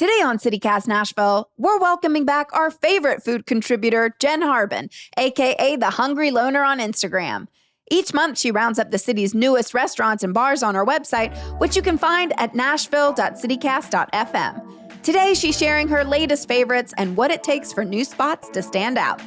Today on CityCast Nashville, we're welcoming back our favorite food contributor, Jen Harbin, aka the Hungry Loner on Instagram. Each month, she rounds up the city's newest restaurants and bars on our website, which you can find at nashville.citycast.fm. Today, she's sharing her latest favorites and what it takes for new spots to stand out.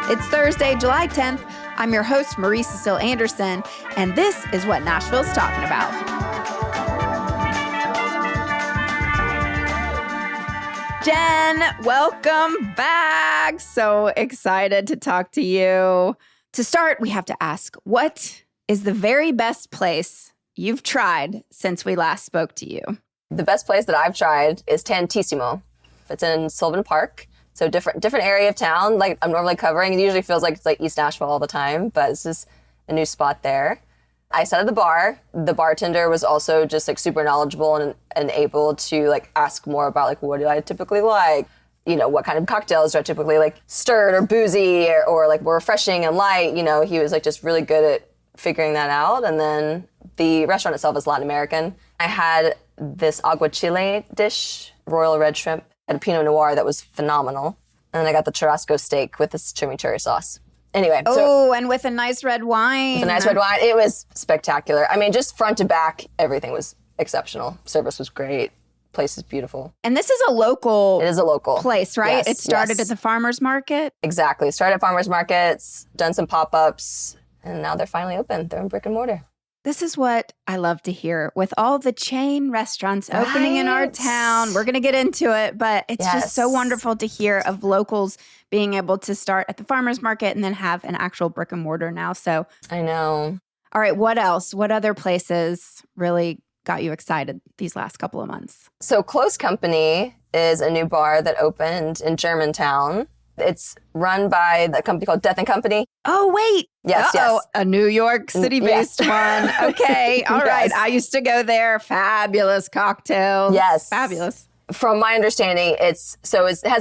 It's Thursday, July 10th. I'm your host, Marie Cecile Anderson, and this is what Nashville's talking about. Jen, welcome back. So excited to talk to you. To start, we have to ask, what is the very best place you've tried since we last spoke to you? The best place that I've tried is Tantissimo. It's in Sylvan Park. So different area of town, like I'm normally covering. It usually feels like it's like East Nashville all the time, but it's just a new spot there. I sat at the bar. The bartender was also just like super knowledgeable and able to like ask more about like what do I typically like, you know, what kind of cocktails do I typically like, stirred or boozy or like more refreshing and light. You know, he was like just really good at figuring that out. And then the restaurant itself is Latin American. I had this aguachile dish, royal red shrimp, and a Pinot Noir that was phenomenal. And then I got the churrasco steak with this chimichurri sauce. Anyway. And with a nice red wine. With a nice red wine. It was spectacular. I mean, just front to back, everything was exceptional. Service was great. Place is beautiful. And this is a local It is a local place, right? Yes, It started at the farmer's market? Exactly. Started at farmers markets, done some pop-ups, and now they're finally open. They're in brick and mortar. This is what I love to hear. With all the chain restaurants opening in our town, we're going to get into it, but it's just so wonderful to hear of locals being able to start at the farmer's market and then have an actual brick and mortar now. So I know. All right, what else? What other places really got you excited these last couple of months? So Close Company is a new bar that opened in Germantown. It's run by the company called Death & Company. Oh, wait. Yes. A New York City-based one. Okay. All right. I used to go there. Fabulous cocktails. Yes. Fabulous. From my understanding, it has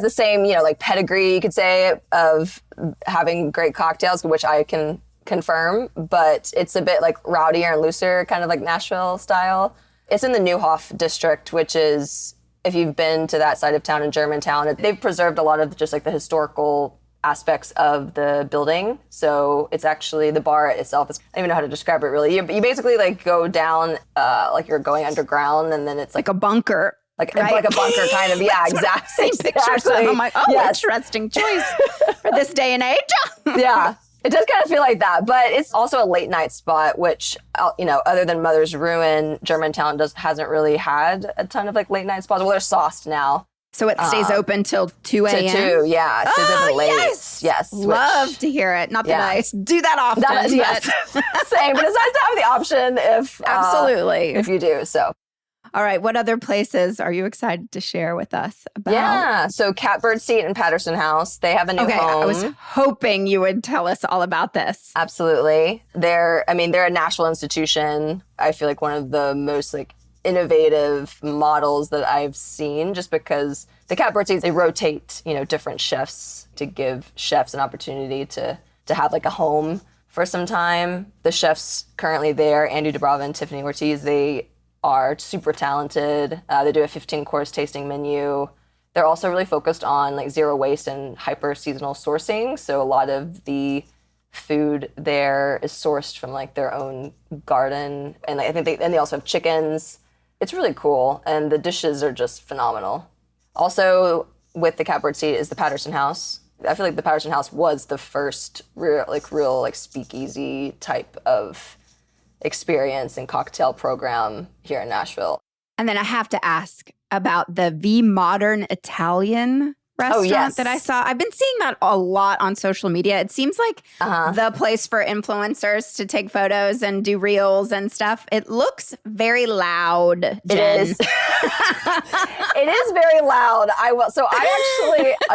the same, you know, like pedigree, you could say, of having great cocktails, which I can confirm, but it's a bit like rowdier and looser, kind of like Nashville style. It's in the Neuhoff district, which is, if you've been to that side of town in Germantown, they've preserved a lot of just like the historical aspects of the building. So it's actually, the bar itself is, I don't even know how to describe it really. You basically like go down, like you're going underground, and then it's like a bunker. Like a bunker kind of, yeah, exactly. Same pictures. So I'm like, interesting choice for this day and age. Yeah. It does kind of feel like that, but it's also a late night spot, which, you know, other than Mother's Ruin, Germantown hasn't really had a ton of like late night spots. Well, they're sauced now. So it stays open till 2 a.m.? Till 2, yeah. It stays open late. Yes. Love to hear it. Not that I do that often. Yes. Same, but it's nice to have the option Absolutely. If you do, so. All right. What other places are you excited to share with us about? Yeah. So Catbird Seat in Patterson House. They have a new home. I was hoping you would tell us all about this. Absolutely. They're a Nashville institution. I feel like one of the most like innovative models that I've seen, just because the Catbird Seats, they rotate, you know, different chefs to give chefs an opportunity to have like a home for some time. The chefs currently there, Andy Dubrava and Tiffany Ortiz, they are super talented. They do a 15-course tasting menu. They're also really focused on like zero waste and hyper seasonal sourcing. So a lot of the food there is sourced from like their own garden, and I think they also have chickens. It's really cool, and the dishes are just phenomenal. Also, with the Catbird Seat is the Patterson House. I feel like the Patterson House was the first real speakeasy type of experience and cocktail program here in Nashville. And then I have to ask about the V Modern Italian restaurant that I saw. I've been seeing that a lot on social media. It seems like the place for influencers to take photos and do reels and stuff. It looks very loud, Jen. It is. It is very loud. I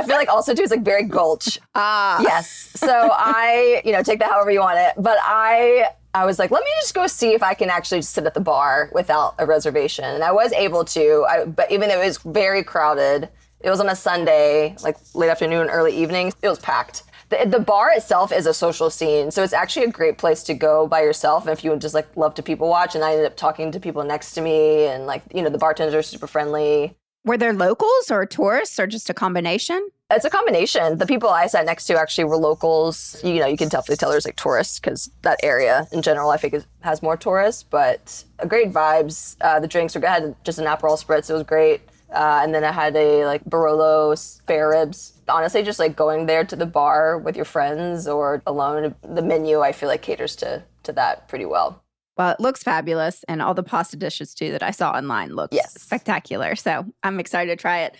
feel like also too, it's like very gulch. Yes. So I, take that however you want it. But I was like, let me just go see if I can actually sit at the bar without a reservation. And I was able to, but even though it was very crowded, it was on a Sunday, like late afternoon, early evening, it was packed. The bar itself is a social scene, so it's actually a great place to go by yourself. And if you would just like love to people watch, and I ended up talking to people next to me, and like, you know, the bartenders are super friendly. Were there locals or tourists or just a combination? It's a combination. The people I sat next to actually were locals. You know, you can definitely tell there's like tourists because that area in general, I think, has more tourists, but great vibes. The drinks were good. I had just an Aperol Spritz. It was great. And then I had a like Barolo spare ribs. Honestly, just like going there to the bar with your friends or alone, the menu I feel like caters to that pretty well. Well, it looks fabulous, and all the pasta dishes too that I saw online look spectacular. So I'm excited to try it.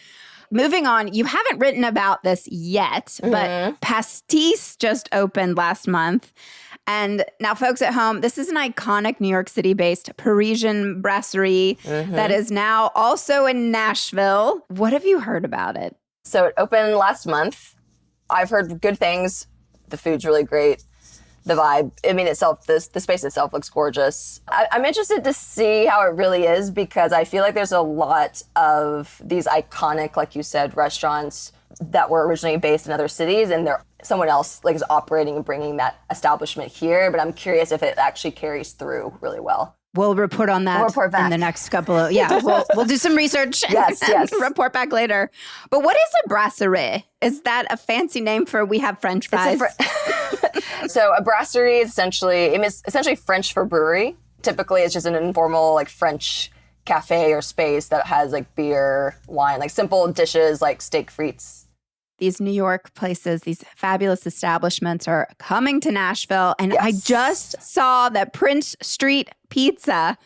Moving on, you haven't written about this yet, but Pastis just opened last month. And now, folks at home, this is an iconic New York City-based Parisian brasserie that is now also in Nashville. What have you heard about it? So it opened last month. I've heard good things. The food's really great. The vibe, I mean, itself, the space itself looks gorgeous. I'm interested to see how it really is because I feel like there's a lot of these iconic, like you said, restaurants that were originally based in other cities, and someone else like is operating and bringing that establishment here. But I'm curious if it actually carries through really well. We'll report on that in the next couple of, we'll do some research and report back later. But what is a brasserie? Is that a fancy name for we have French fries? So a brasserie is essentially French for brewery. Typically, it's just an informal like French cafe or space that has like beer, wine, like simple dishes like steak frites. These New York places, these fabulous establishments are coming to Nashville. And I just saw that Prince Street Pizza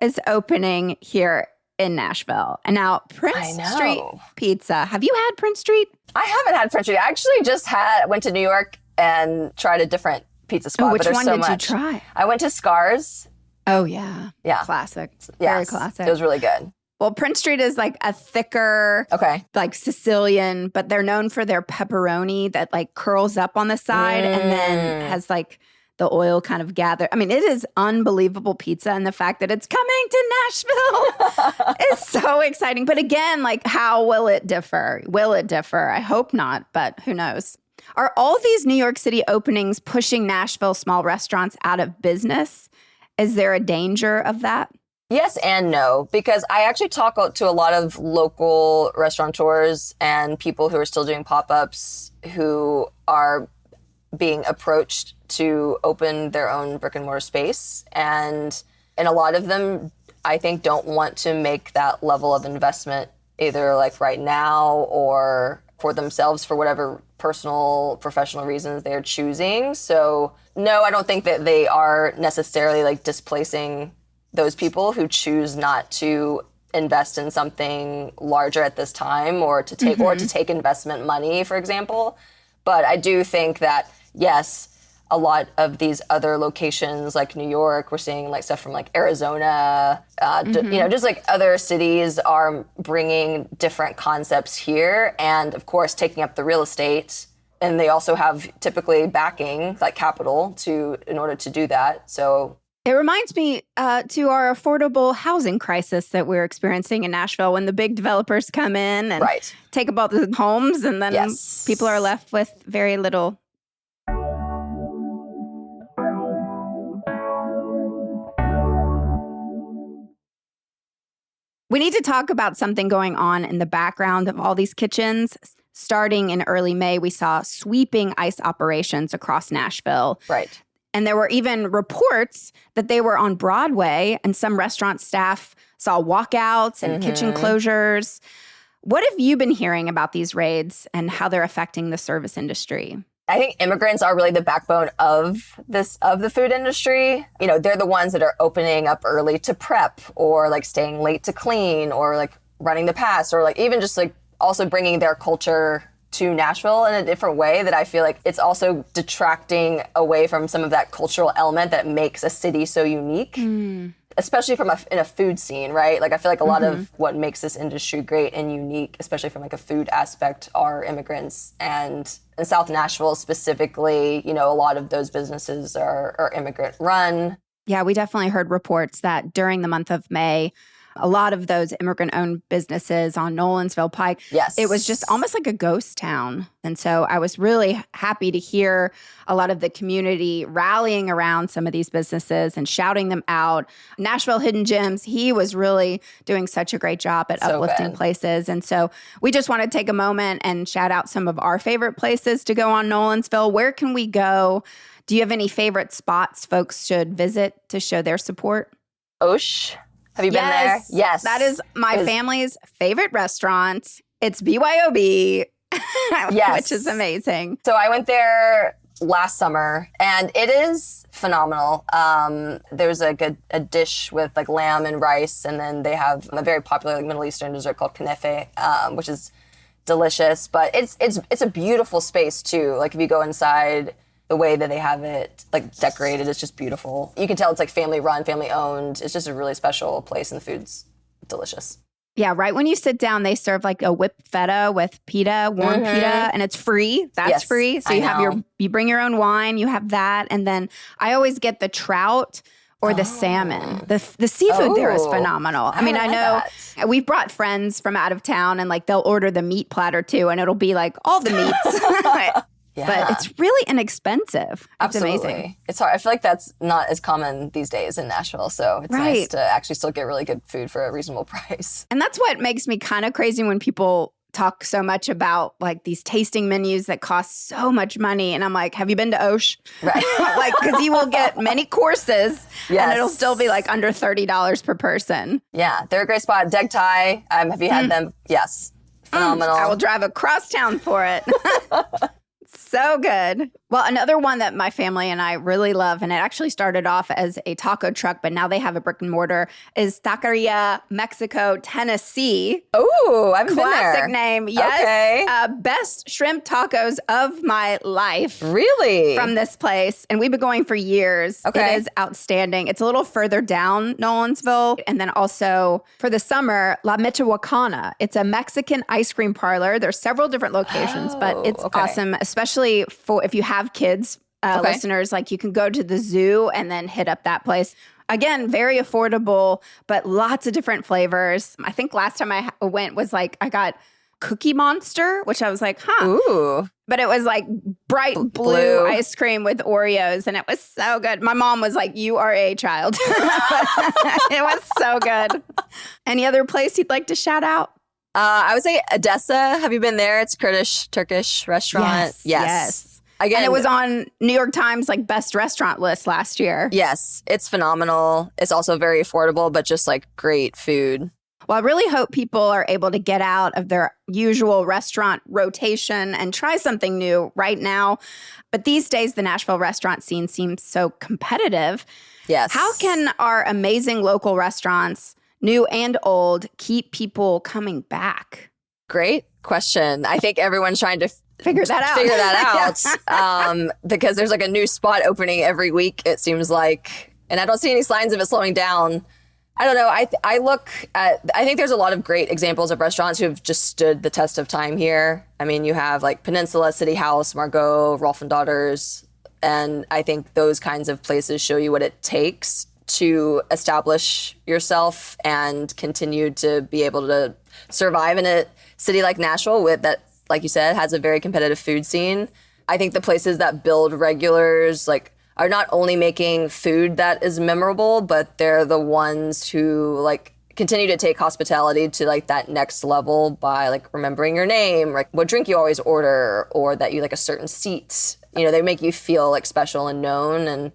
is opening here in Nashville. And now Prince Street Pizza. Have you had Prince Street? I haven't had Prince Street. I actually just went to New York and tried a different pizza spot. Which one did you try? I went to Scars. Oh, yeah. Yeah. Classic. Very classic. It was really good. Well, Prince Street is like a thicker, like Sicilian, but they're known for their pepperoni that like curls up on the side and then has like the oil kind of gathered. I mean, it is unbelievable pizza, and the fact that it's coming to Nashville is so exciting. But again, like, how will it differ? Will it differ? I hope not, but who knows? Are all these New York City openings pushing Nashville small restaurants out of business? Is there a danger of that? Yes and no, because I actually talk to a lot of local restaurateurs and people who are still doing pop-ups who are being approached to open their own brick and mortar space. And a lot of them, I think, don't want to make that level of investment either like right now or for themselves for whatever personal, professional reasons they're choosing. So no, I don't think that they are necessarily like displacing those people who choose not to invest in something larger at this time or to take investment money, for example. But I do think that, yes, a lot of these other locations like New York, we're seeing like stuff from like Arizona, just like other cities are bringing different concepts here and of course taking up the real estate. And they also have typically backing like capital in order to do that. So it reminds me to our affordable housing crisis that we're experiencing in Nashville when the big developers come in and take up all the homes and then people are left with very little. We need to talk about something going on in the background of all these kitchens. Starting in early May, we saw sweeping ICE operations across Nashville. Right. And there were even reports that they were on Broadway and some restaurant staff saw walkouts and kitchen closures. What have you been hearing about these raids and how they're affecting the service industry? I think immigrants are really the backbone of the food industry. You know, they're the ones that are opening up early to prep or like staying late to clean or like running the pass or like even just like also bringing their culture to Nashville in a different way that I feel like it's also detracting away from some of that cultural element that makes a city so unique, especially in a food scene, right? Like I feel like a lot of what makes this industry great and unique, especially from like a food aspect, are immigrants. And in South Nashville specifically, you know, a lot of those businesses are immigrant run. Yeah, we definitely heard reports that during the month of May, a lot of those immigrant-owned businesses on Nolensville Pike. Yes. It was just almost like a ghost town. And so I was really happy to hear a lot of the community rallying around some of these businesses and shouting them out. Nashville Hidden Gems, he was really doing such a great job at uplifting places. And so we just want to take a moment and shout out some of our favorite places to go on Nolensville. Where can we go? Do you have any favorite spots folks should visit to show their support? Osh. Have you been there? Yes. That is my family's favorite restaurant. It's BYOB, which is amazing. So I went there last summer, and it is phenomenal. There's a dish with like lamb and rice, and then they have a very popular like Middle Eastern dessert called knefe, which is delicious. But it's a beautiful space too. Like if you go inside, the way that they have it like decorated is just beautiful. You can tell it's like family run, family owned. It's just a really special place, and the food's delicious. Yeah, right when you sit down, they serve like a whipped feta with pita, warm pita, and it's free. That's free. So you bring your own wine, you have that. And then I always get the trout or the salmon. The seafood there is phenomenal. I mean, I know we've brought friends from out of town, and like they'll order the meat platter too, and it'll be like all the meats. Yeah. But it's really inexpensive. It's amazing. It's hard. I feel like that's not as common these days in Nashville. So it's nice to actually still get really good food for a reasonable price. And that's what makes me kind of crazy when people talk so much about like these tasting menus that cost so much money. And I'm like, have you been to Osh? Right. Like, because you will get many courses and it'll still be like under $30 per person. Yeah, they're a great spot. Deg Thai. Have you had them? Yes. Phenomenal. I will drive across town for it. So good. Well, another one that my family and I really love, and it actually started off as a taco truck, but now they have a brick and mortar, is Taqueria Mexico, Tennessee. Oh, I've been there. Classic name. Yes. Okay. Best shrimp tacos of my life. Really? From this place. And we've been going for years. Okay. It is outstanding. It's a little further down Nolensville. And then also for the summer, La Michoacana. It's a Mexican ice cream parlor. There's several different locations, but it's awesome, especially for if you have kids, listeners, like you can go to the zoo and then hit up that place. Again, very affordable, but lots of different flavors. I think last time I went was like, I got Cookie Monster, which I was like, Ooh. But it was like bright blue ice cream with Oreos, and it was so good. My mom was like, you are a child. It was so good. Any other place you'd like to shout out? I would say Odessa. Have you been there? It's a Kurdish, Turkish restaurant. Yes. Again, and it was on New York Times like best restaurant list last year. Yes, it's phenomenal. It's also very affordable, but just like great food. Well, I really hope people are able to get out of their usual restaurant rotation and try something new right now. But these days, the Nashville restaurant scene seems so competitive. Yes. How can our amazing local restaurants, new and old, keep people coming back? Great question. I think everyone's trying to figure that out. Because there's like a new spot opening every week, it seems like. And I don't see any signs of it slowing down. I don't know. I think there's a lot of great examples of restaurants who have just stood the test of time here. I mean, you have like Peninsula, City House, Margot, Rolf and Daughters. And I think those kinds of places show you what it takes to establish yourself and continue to be able to survive in a city like Nashville with that, like you said, has a very competitive food scene. I think the places that build regulars like are not only making food that is memorable, but they're the ones who like continue to take hospitality to like that next level by like remembering your name, like what drink you always order, or that you like a certain seat. You know, they make you feel like special and known. And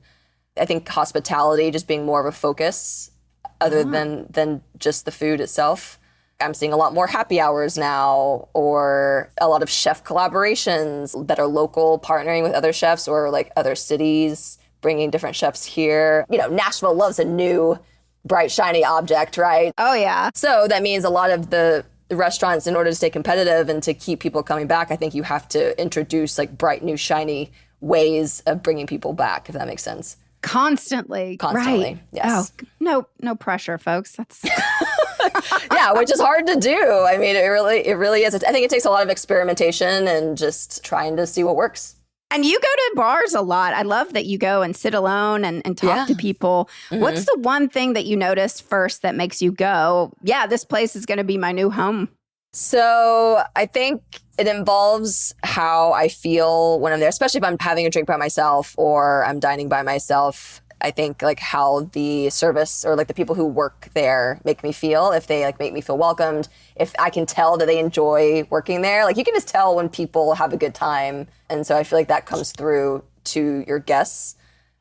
I think hospitality just being more of a focus other than just the food itself. I'm seeing a lot more happy hours now, or a lot of chef collaborations that are local, partnering with other chefs or like other cities, bringing different chefs here. You know, Nashville loves a new, bright, shiny object, right? Oh, yeah. So that means a lot of the restaurants, in order to stay competitive and to keep people coming back, I think you have to introduce like bright, new, shiny ways of bringing people back, if that makes sense. Constantly. Right. Yes. Oh, no pressure, folks. That's yeah, which is hard to do. I mean, it really is. I think it takes a lot of experimentation and just trying to see what works. And you go to bars a lot. I love that you go and sit alone and talk to people. What's the one thing that you notice first that makes you go, yeah, this place is going to be my new home? So I think it involves how I feel when I'm there, especially if I'm having a drink by myself or I'm dining by myself. I think like how the service or like the people who work there make me feel, if they like make me feel welcomed, if I can tell that they enjoy working there. Like you can just tell when people have a good time. And so I feel like that comes through to your guests.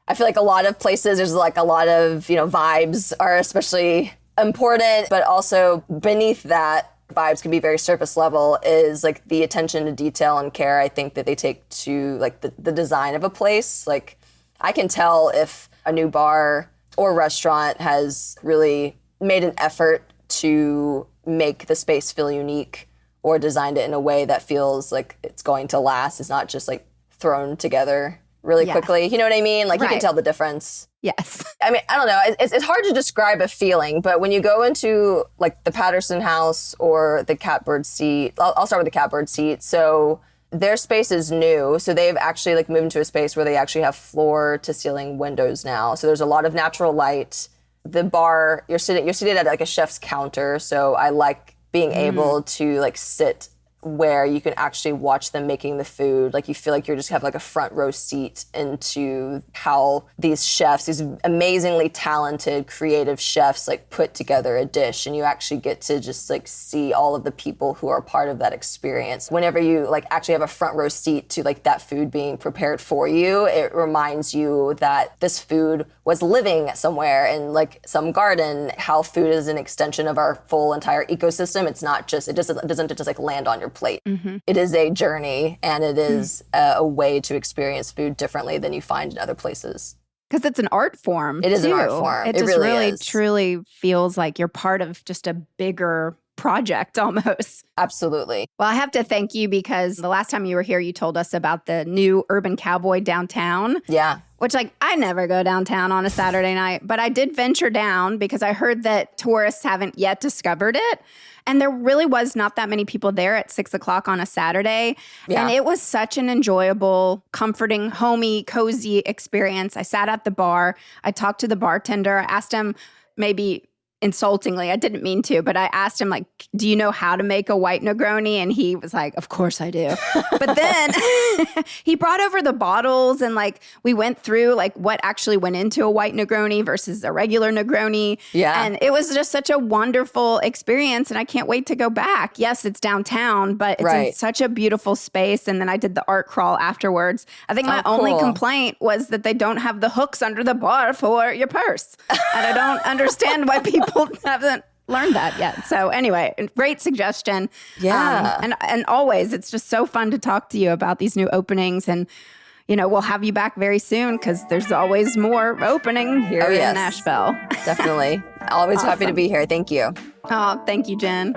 I feel like a lot of places, there's like a lot of, vibes are especially important, but also beneath that, vibes can be very surface level, is like the attention to detail and care I think that they take to like the design of a place. Like I can tell if a new bar or restaurant has really made an effort to make the space feel unique or designed it in a way that feels like it's going to last. It's not just like thrown together really quickly. You know what I mean? Like you can tell the difference. Yes. I mean, I don't know. It's hard to describe a feeling, but when you go into like the Patterson House or the Catbird Seat, I'll start with the Catbird Seat. So their space is new. So they've actually like moved into a space where they actually have floor to ceiling windows now. So there's a lot of natural light. The bar, you're sitting at like a chef's counter. So I like being able to like sit where you can actually watch them making the food. Like you feel like you just have like a front row seat into how these chefs, these amazingly talented, creative chefs like put together a dish, and you actually get to just like see all of the people who are part of that experience. Whenever you like actually have a front row seat to like that food being prepared for you, it reminds you that this food was living somewhere in like some garden, how food is an extension of our full entire ecosystem. It's not just, it doesn't just like land on your plate. It is a journey, and it is a way to experience food differently than you find in other places. Because it's an art form. It is an art form. It just really truly feels like you're part of just a bigger project almost. Absolutely. Well, I have to thank you because the last time you were here, you told us about the new Urban Cowboy downtown. Yeah. Which like I never go downtown on a Saturday night, but I did venture down because I heard that tourists haven't yet discovered it. And there really was not that many people there at 6:00 on a Saturday. Yeah. And it was such an enjoyable, comforting, homey, cozy experience. I sat at the bar. I talked to the bartender. I asked him maybe insultingly, I didn't mean to, but I asked him like, do you know how to make a white Negroni? And he was like, of course I do. But then he brought over the bottles and like we went through like what actually went into a white Negroni versus a regular Negroni. Yeah. And it was just such a wonderful experience and I can't wait to go back. Yes, it's downtown, but it's in such a beautiful space. And then I did the art crawl afterwards. I think my only complaint was that they don't have the hooks under the bar for your purse. And I don't understand why people haven't learned that yet. So anyway, great suggestion. Yeah. And always, it's just so fun to talk to you about these new openings. And, we'll have you back very soon because there's always more opening here in Nashville. Definitely. Always happy to be here. Thank you. Oh, thank you, Jen.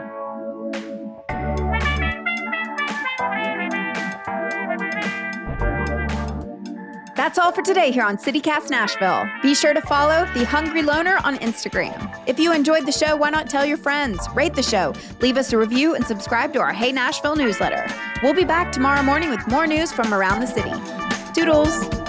That's all for today here on CityCast Nashville. Be sure to follow The Hungry Loner on Instagram. If you enjoyed the show, why not tell your friends? Rate the show, leave us a review, and subscribe to our Hey Nashville newsletter. We'll be back tomorrow morning with more news from around the city. Toodles!